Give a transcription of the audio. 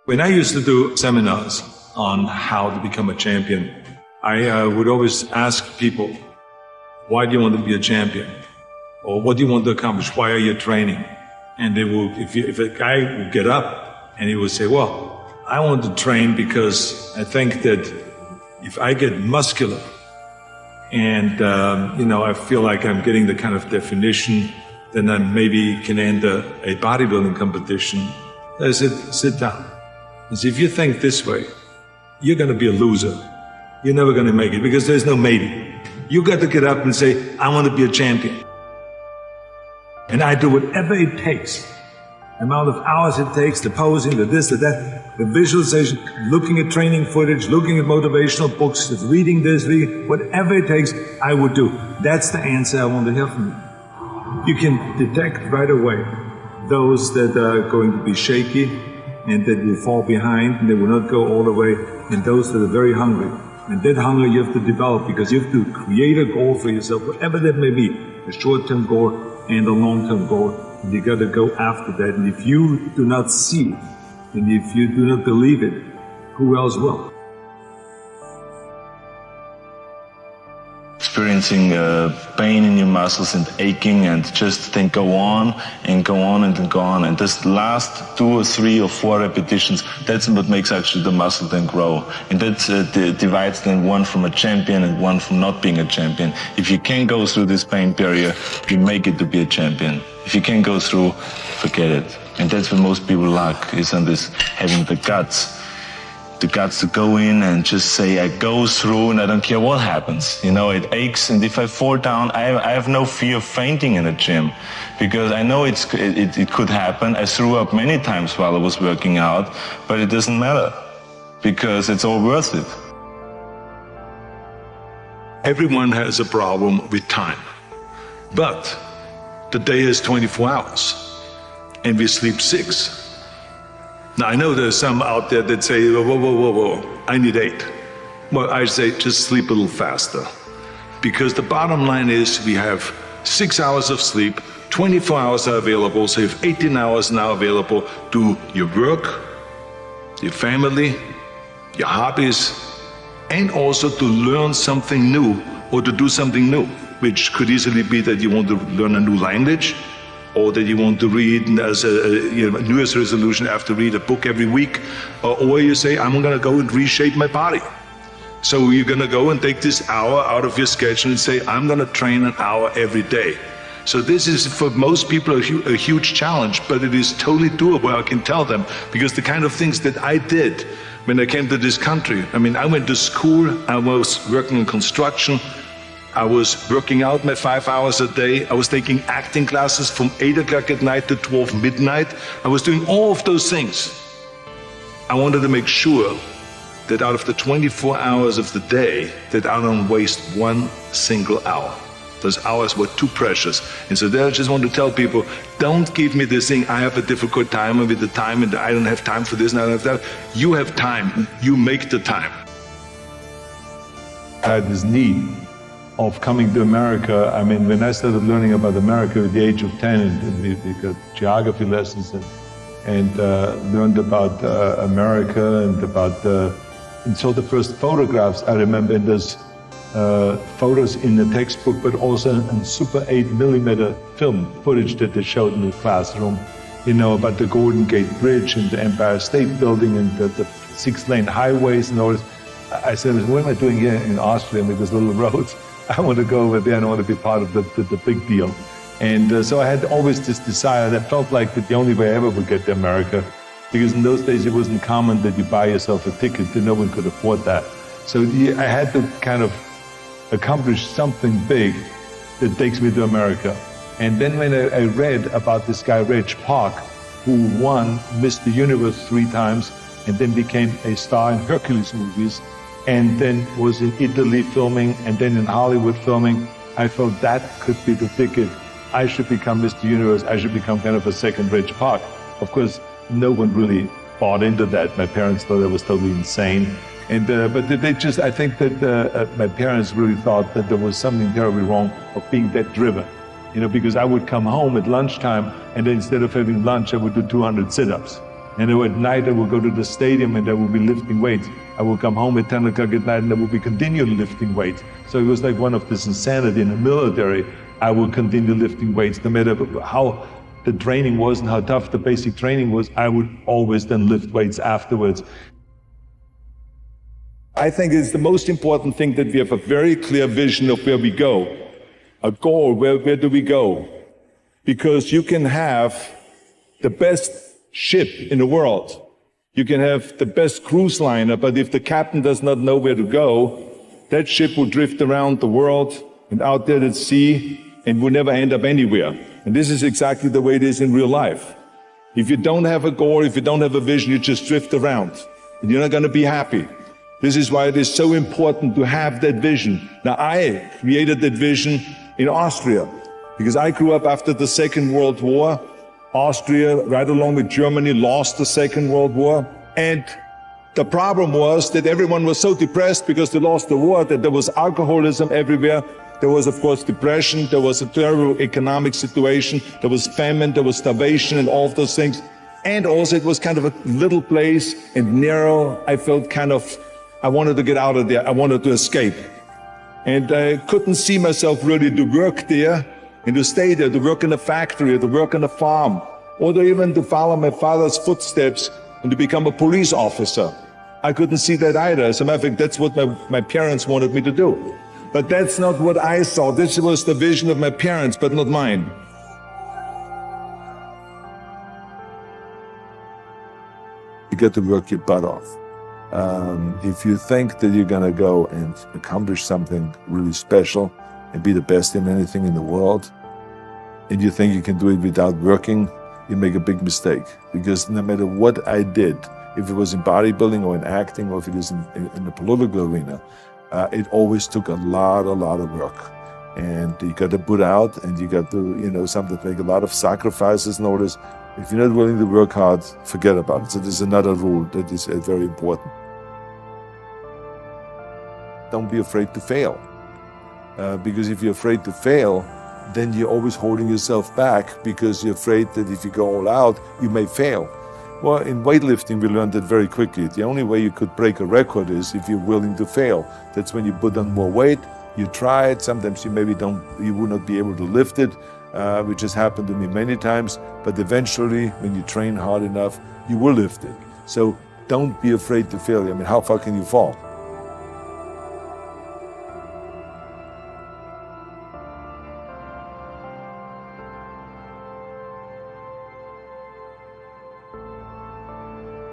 When I used to do seminars on how to become a champion, I would always ask people, why do you want to be a champion? Or what do you want to accomplish? Why are you training? And they will, if a guy would get up and he would say, well, I want to train because I think that if I get muscular and, I feel like I'm getting the kind of definition, then I maybe can enter a bodybuilding competition. I said, sit down. I said, if you think this way, you're going to be a loser. You're never going to make it because there's no maybe. You got to get up and say, I want to be a champion. And I do whatever it takes. The amount of hours it takes, the posing, the this, the that, the visualization, looking at training footage, looking at motivational books, reading this, whatever it takes, I would do. That's the answer I want to hear from you. You can detect right away those that are going to be shaky and that will fall behind and they will not go all the way, and those that are very hungry. And that hunger you have to develop because you have to create a goal for yourself, whatever that may be, a short-term goal and a long-term goal. And you got to go after that. And if you do not see it, and if you do not believe it, who else will? Experiencing pain in your muscles and aching and just think go on and go on and then go on. And this last 2 or 3 or 4 repetitions, that's what makes actually the muscle then grow. And that divides then one from a champion and one from not being a champion. If you can go through this pain barrier, you make it to be a champion. If you can't go through, forget it. And that's where most people lack, is on this having the guts to go in and just say, I go through and I don't care what happens. It aches, and if I fall down, I have no fear of fainting in a gym because I know it could happen. I threw up many times while I was working out, but it doesn't matter because it's all worth it. Everyone has a problem with time, but the day is 24 hours and we sleep 6. Now, I know there's some out there that say, whoa, I need 8. Well, I say just sleep a little faster. Because the bottom line is we have 6 hours of sleep, 24 hours are available, so you have 18 hours now available to your work, your family, your hobbies, and also to learn something new or to do something new, which could easily be that you want to learn a new language, or that you want to read as a New Year's resolution, I have to read a book every week, or you say, I'm going to go and reshape my body. So you're going to go and take this hour out of your schedule and say, I'm going to train an hour every day. So this is, for most people, a huge challenge, but it is totally doable, I can tell them, because the kind of things that I did when I came to this country, I went to school, I was working in construction, I was working out my 5 hours a day. I was taking acting classes from 8 o'clock at night to 12 midnight. I was doing all of those things. I wanted to make sure that out of the 24 hours of the day, that I don't waste one single hour. Those hours were too precious. And so there I just want to tell people, don't give me this thing, I have a difficult time with the time and I don't have time for this and I don't have that. You have time, you make the time. I had this need of coming to America. When I started learning about America at the age of 10, and we got geography lessons and learned about America and saw the first photographs. I remember there's photos in the textbook, but also in Super 8mm film footage that they showed in the classroom, about the Golden Gate Bridge and the Empire State Building and the 6-lane highways and all this. I said, what am I doing here in Austria with these little roads? I want to go over there and I want to be part of the big deal. And so I had always this desire that felt like that the only way I ever would get to America, because in those days it wasn't common that you buy yourself a ticket, that no one could afford that. So I had to kind of accomplish something big that takes me to America. And then when I read about this guy, Reg Park, who won Mr. Universe 3 times and then became a star in Hercules movies, and then was in Italy filming, and then in Hollywood filming, I felt that could be the ticket. I should become Mr. Universe. I should become kind of a second Reg Park. Of course, no one really bought into that. My parents thought I was totally insane. But they just, I think that my parents really thought that there was something terribly wrong of being that driven. Because I would come home at lunchtime, and then instead of having lunch, I would do 200 sit-ups. And then at night I would go to the stadium and I would be lifting weights. I would come home at 10 o'clock at night and I would be continually lifting weights. So it was like one of this insanity in the military. I would continue lifting weights no matter how the training was and how tough the basic training was. I would always then lift weights afterwards. I think it's the most important thing that we have a very clear vision of where we go, a goal, where do we go? Because you can have the best ship in the world, you can have the best cruise liner, but if the captain does not know where to go, that ship will drift around the world and out there at sea and will never end up anywhere. And this is exactly the way it is in real life. If you don't have a goal, if you don't have a vision, you just drift around and you're not going to be happy. This is why it is so important to have that vision. Now, I created that vision in Austria because I grew up after the Second World War. Austria, right along with Germany, lost the Second World War. And the problem was that everyone was so depressed because they lost the war that there was alcoholism everywhere. There was, of course, depression. There was a terrible economic situation. There was famine. There was starvation and all of those things. And also it was kind of a little place and narrow. I felt I wanted to get out of there. I wanted to escape. And I couldn't see myself really to work there and to stay there, to work in a factory, or to work on a farm, or to even to follow my father's footsteps and to become a police officer. I couldn't see that either. As a matter of fact, that's what my parents wanted me to do. But that's not what I saw. This was the vision of my parents, but not mine. You got to work your butt off. If you think that you're going to go and accomplish something really special and be the best in anything in the world, and you think you can do it without working, you make a big mistake. Because no matter what I did, if it was in bodybuilding or in acting or if it is in the political arena, it always took a lot of work. And you got to put out and you got to, sometimes make a lot of sacrifices. Notice, if you're not willing to work hard, forget about it. So there's another rule that is very important. Don't be afraid to fail. Because if you're afraid to fail, then you're always holding yourself back because you're afraid that if you go all out, you may fail. Well, in weightlifting, we learned that very quickly. The only way you could break a record is if you're willing to fail. That's when you put on more weight, you try it. Sometimes you will not be able to lift it, which has happened to me many times. But eventually, when you train hard enough, you will lift it. So don't be afraid to fail. I mean, how far can you fall?